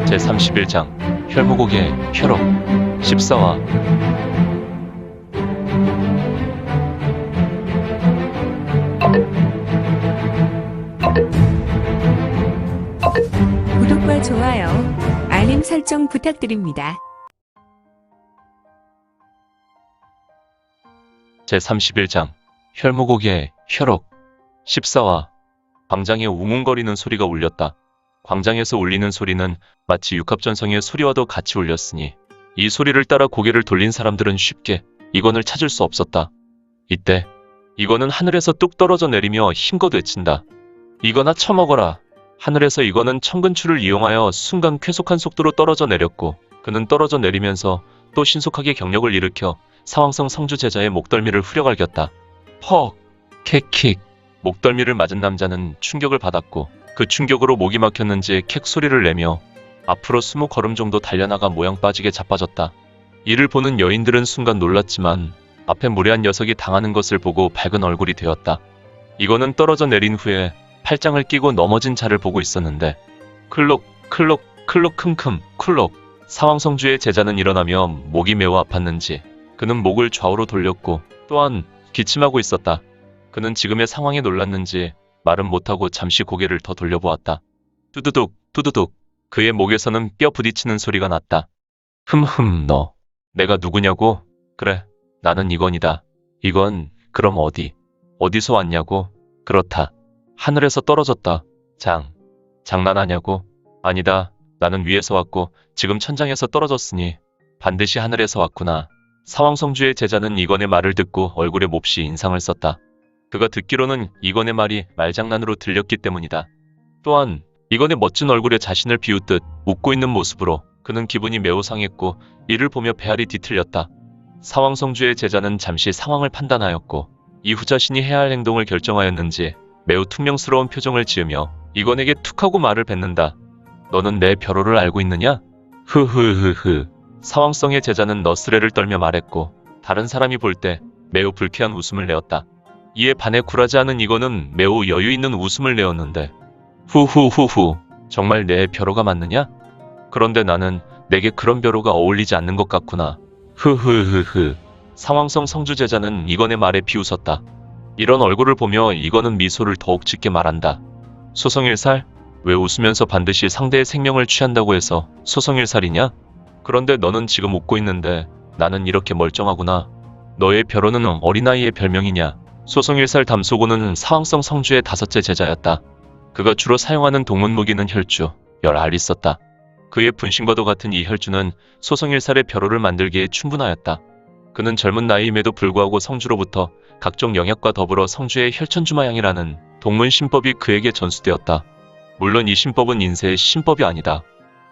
제31장 혈무고개의 혈옥 14화. 구독과 좋아요, 알림 설정 부탁드립니다. 제31장 혈무고개의 혈옥 14화. 광장에 웅웅거리는 소리가 울렸다. 광장에서 울리는 소리는 마치 육합전성의 소리와도 같이 울렸으니 이 소리를 따라 고개를 돌린 사람들은 쉽게 이건을 찾을 수 없었다. 이때 이건은 하늘에서 뚝 떨어져 내리며 힘껏 외친다. 이건아 처먹어라. 하늘에서 이건은 청근추를 이용하여 순간 쾌속한 속도로 떨어져 내렸고 그는 떨어져 내리면서 또 신속하게 경력을 일으켜 사왕성 성주 제자의 목덜미를 후려갈겼다. 퍽! 킥킥! 목덜미를 맞은 남자는 충격을 받았고 그 충격으로 목이 막혔는지 캑 소리를 내며 앞으로 20걸음 정도 달려나가 모양 빠지게 자빠졌다. 이를 보는 여인들은 순간 놀랐지만 앞에 무례한 녀석이 당하는 것을 보고 밝은 얼굴이 되었다. 이거는 떨어져 내린 후에 팔짱을 끼고 넘어진 자를 보고 있었는데 클록 클록 클록 큼큼 쿨록. 사왕성주의 제자는 일어나며 목이 매우 아팠는지 그는 목을 좌우로 돌렸고 또한 기침하고 있었다. 그는 지금의 상황에 놀랐는지 말은 못하고 잠시 고개를 더 돌려보았다. 뚜두둑 뚜두둑. 그의 목에서는 뼈 부딪히는 소리가 났다. 흠흠 너 내가 누구냐고? 그래 나는 이건이다. 이건 그럼 어디서 왔냐고? 그렇다. 하늘에서 떨어졌다. 장난하냐고? 아니다. 나는 위에서 왔고 지금 천장에서 떨어졌으니 반드시 하늘에서 왔구나. 사왕성주의 제자는 이건의 말을 듣고 얼굴에 몹시 인상을 썼다. 그가 듣기로는 이건의 말이 말장난으로 들렸기 때문이다. 또한 이건의 멋진 얼굴에 자신을 비웃듯 웃고 있는 모습으로 그는 기분이 매우 상했고 이를 보며 배알이 뒤틀렸다. 사왕성주의 제자는 잠시 상황을 판단하였고 이후 자신이 해야 할 행동을 결정하였는지 매우 퉁명스러운 표정을 지으며 이건에게 툭 하고 말을 뱉는다. 너는 내 벼로를 알고 있느냐? 흐흐흐흐. 사왕성의 제자는 너스레를 떨며 말했고 다른 사람이 볼 때 매우 불쾌한 웃음을 내었다. 이에 반해 굴하지 않은 이거는 매우 여유 있는 웃음을 내었는데 후후후후. 정말 내 벼로가 맞느냐? 그런데 나는 내게 그런 벼로가 어울리지 않는 것 같구나. 흐흐흐흐. 사왕성 성주 제자는 이건의 말에 비웃었다. 이런 얼굴을 보며 이거는 미소를 더욱 짙게 말한다. 소성일살? 왜 웃으면서 반드시 상대의 생명을 취한다고 해서 소성일살이냐? 그런데 너는 지금 웃고 있는데 나는 이렇게 멀쩡하구나. 너의 벼로는 어린아이의 별명이냐? 소성일살 담소고는 사왕성 성주의 5째 제자였다. 그가 주로 사용하는 동문 무기는 혈주, 열알 있었다. 그의 분신과도 같은 이 혈주는 소성일살의 벼로를 만들기에 충분하였다. 그는 젊은 나이임에도 불구하고 성주로부터 각종 영약과 더불어 성주의 혈천주마양이라는 동문 신법이 그에게 전수되었다. 물론 이 신법은 인세의 신법이 아니다.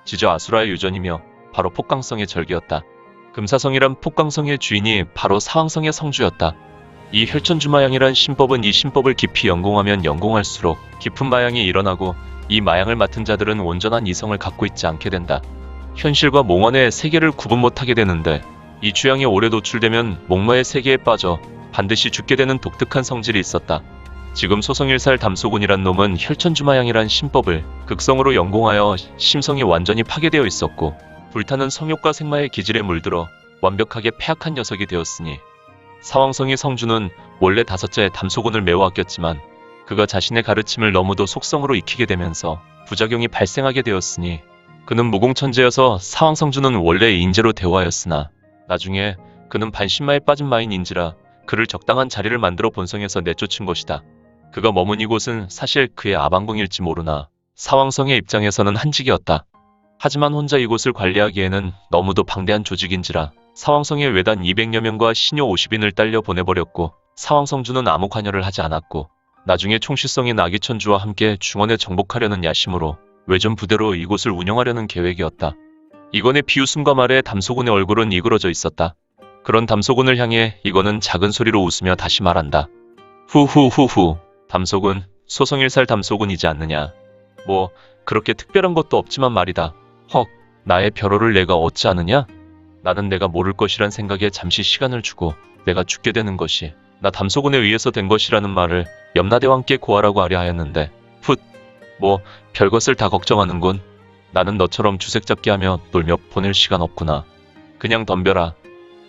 지저 아수라의 유전이며 바로 폭강성의 절기였다. 금사성이란 폭강성의 주인이 바로 사왕성의 성주였다. 이 혈천주마양이란 신법은 이 신법을 깊이 연공하면 연공할수록 깊은 마양이 일어나고 이 마양을 맡은 자들은 온전한 이성을 갖고 있지 않게 된다. 현실과 몽환의 세계를 구분 못하게 되는데 이 주양에 오래 노출되면 목마의 세계에 빠져 반드시 죽게 되는 독특한 성질이 있었다. 지금 소성일살 담소군이란 놈은 혈천주마양이란 신법을 극성으로 연공하여 심성이 완전히 파괴되어 있었고 불타는 성욕과 생마의 기질에 물들어 완벽하게 폐악한 녀석이 되었으니 사왕성의 성주는 원래 5째 담소군을 매우 아꼈지만 그가 자신의 가르침을 너무도 속성으로 익히게 되면서 부작용이 발생하게 되었으니 그는 무공천재여서 사왕성주는 원래 인재로 대우하였으나 나중에 그는 반신마에 빠진 마인인지라 그를 적당한 자리를 만들어 본성에서 내쫓은 것이다. 그가 머문 이곳은 사실 그의 아방궁일지 모르나 사왕성의 입장에서는 한직이었다. 하지만 혼자 이곳을 관리하기에는 너무도 방대한 조직인지라 사왕성의 외단 200여 명과 신효 50인을 딸려 보내버렸고 사왕성주는 아무 관여를 하지 않았고 나중에 총시성인 나기천주와 함께 중원에 정복하려는 야심으로 외전 부대로 이곳을 운영하려는 계획이었다. 이건의 비웃음과 말에 담소군의 얼굴은 이그러져 있었다. 그런 담소군을 향해 이건은 작은 소리로 웃으며 다시 말한다. 후후후후. 담소군, 소성일살 담소군이지 않느냐. 뭐 그렇게 특별한 것도 없지만 말이다. 헉, 나의 벼로를 내가 얻지 않으냐? 나는 내가 모를 것이란 생각에 잠시 시간을 주고 내가 죽게 되는 것이 나 담소군에 의해서 된 것이라는 말을 염라대왕께 고하라고 하려 하였는데 풋! 뭐 별것을 다 걱정하는군. 나는 너처럼 주색 잡기 하며 놀며 보낼 시간 없구나. 그냥 덤벼라.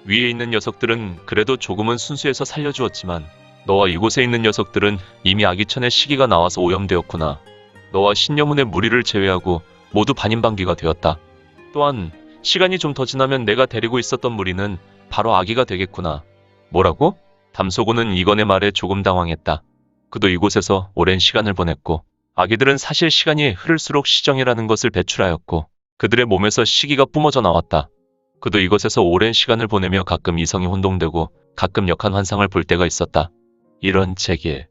위에 있는 녀석들은 그래도 조금은 순수해서 살려주었지만 너와 이곳에 있는 녀석들은 이미 아기천의 시기가 나와서 오염되었구나. 너와 신녀문의 무리를 제외하고 모두 반인반귀가 되었다. 또한 시간이 좀 더 지나면 내가 데리고 있었던 무리는 바로 아기가 되겠구나. 뭐라고? 담소고는 이건의 말에 조금 당황했다. 그도 이곳에서 오랜 시간을 보냈고 아기들은 사실 시간이 흐를수록 시정이라는 것을 배출하였고 그들의 몸에서 시기가 뿜어져 나왔다. 그도 이곳에서 오랜 시간을 보내며 가끔 이성이 혼동되고 가끔 역한 환상을 볼 때가 있었다. 이런 제길.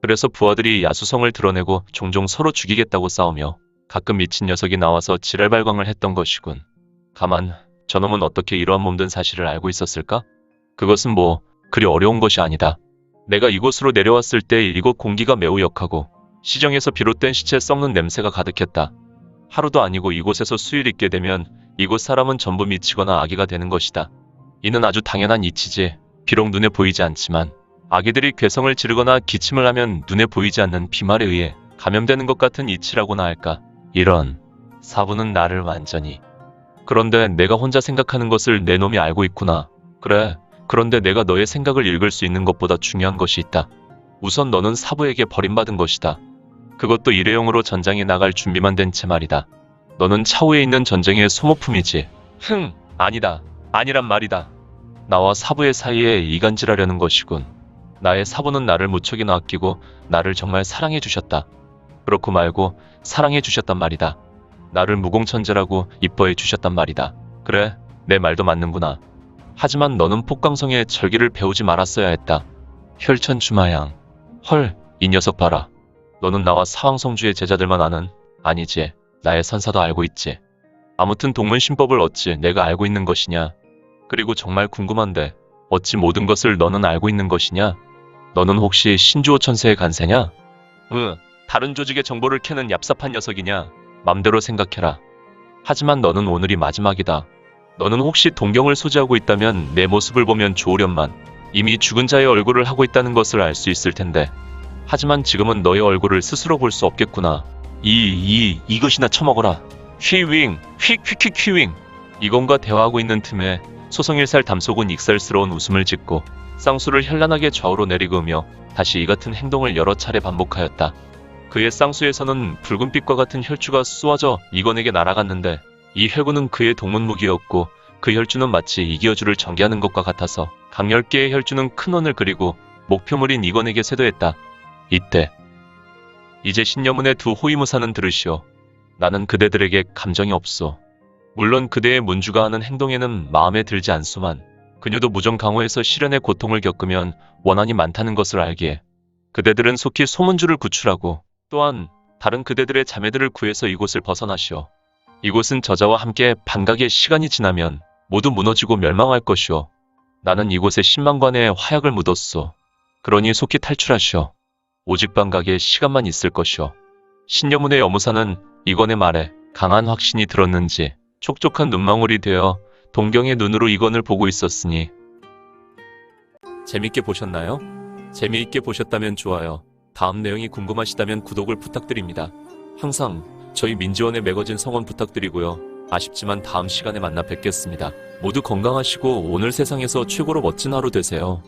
그래서 부하들이 야수성을 드러내고 종종 서로 죽이겠다고 싸우며 가끔 미친 녀석이 나와서 지랄발광을 했던 것이군. 가만, 저놈은 어떻게 이러한 몸든 사실을 알고 있었을까? 그것은 뭐 그리 어려운 것이 아니다. 내가 이곳으로 내려왔을 때 이곳 공기가 매우 역하고 시정에서 비롯된 시체 썩는 냄새가 가득했다. 하루도 아니고 이곳에서 수일 있게 되면 이곳 사람은 전부 미치거나 아기가 되는 것이다. 이는 아주 당연한 이치지. 비록 눈에 보이지 않지만 아기들이 괴성을 지르거나 기침을 하면 눈에 보이지 않는 비말에 의해 감염되는 것 같은 이치라고나 할까. 이런 사부는 나를 완전히. 그런데 내가 혼자 생각하는 것을 내 놈이 알고 있구나. 그래. 그런데 내가 너의 생각을 읽을 수 있는 것보다 중요한 것이 있다. 우선 너는 사부에게 버림받은 것이다. 그것도 일회용으로 전장에 나갈 준비만 된 채 말이다. 너는 차후에 있는 전쟁의 소모품이지. 아니다. 아니란 말이다. 나와 사부의 사이에 이간질하려는 것이군. 나의 사부는 나를 무척이나 아끼고 나를 정말 사랑해 주셨다. 그렇고 말고 사랑해 주셨단 말이다. 나를 무공천재라고 이뻐해 주셨단 말이다. 그래, 내 말도 맞는구나. 하지만 너는 폭광성의 절기를 배우지 말았어야 했다. 혈천주마양. 헐, 이 녀석 봐라. 너는 나와 사왕성주의 제자들만 아는, 아니지, 나의 선사도 알고 있지. 아무튼 동문신법을 어찌 내가 알고 있는 것이냐. 그리고 정말 궁금한데 어찌 모든 것을 너는 알고 있는 것이냐? 너는 혹시 신주호 천세의 간세냐? 다른 조직의 정보를 캐는 얍삽한 녀석이냐? 맘대로 생각해라. 하지만 너는 오늘이 마지막이다. 너는 혹시 동경을 소지하고 있다면 내 모습을 보면 좋으련만 이미 죽은 자의 얼굴을 하고 있다는 것을 알 수 있을 텐데. 하지만 지금은 너의 얼굴을 스스로 볼 수 없겠구나. 이것이나 처먹어라. 휘윙, 휙휙휙. 이건과 대화하고 있는 틈에 소성일살 담속은 익살스러운 웃음을 짓고 쌍수를 현란하게 좌우로 내리그으며 다시 이 같은 행동을 여러 차례 반복하였다. 그의 쌍수에서는 붉은빛과 같은 혈주가 쏘아져 이건에게 날아갔는데 이 혈구는 그의 동문무기였고 그 혈주는 마치 이기어주를 전개하는 것과 같아서 강렬계의 혈주는 큰 원을 그리고 목표물인 이건에게 쇄도했다. 이때 이제 신녀문의 두 호위무사는 들으시오. 나는 그대들에게 감정이 없소. 물론 그대의 문주가 하는 행동에는 마음에 들지 않소만 그녀도 무정강호에서 시련의 고통을 겪으면 원한이 많다는 것을 알기에 그대들은 속히 소문주를 구출하고 또한 다른 그대들의 자매들을 구해서 이곳을 벗어나시오. 이곳은 저자와 함께 반각의 시간이 지나면 모두 무너지고 멸망할 것이오. 나는 이곳에 10만관의 화약을 묻었소. 그러니 속히 탈출하시오. 오직 반각의 시간만 있을 것이오. 신녀문의 여무사는 이건의 말에 강한 확신이 들었는지 촉촉한 눈망울이 되어 동경의 눈으로 이건을 보고 있었으니. 재밌게 보셨나요? 재미있게 보셨다면 좋아요. 다음 내용이 궁금하시다면 구독을 부탁드립니다. 항상 저희 민지원의 매거진 성원 부탁드리고요. 아쉽지만 다음 시간에 만나 뵙겠습니다. 모두 건강하시고 오늘 세상에서 최고로 멋진 하루 되세요.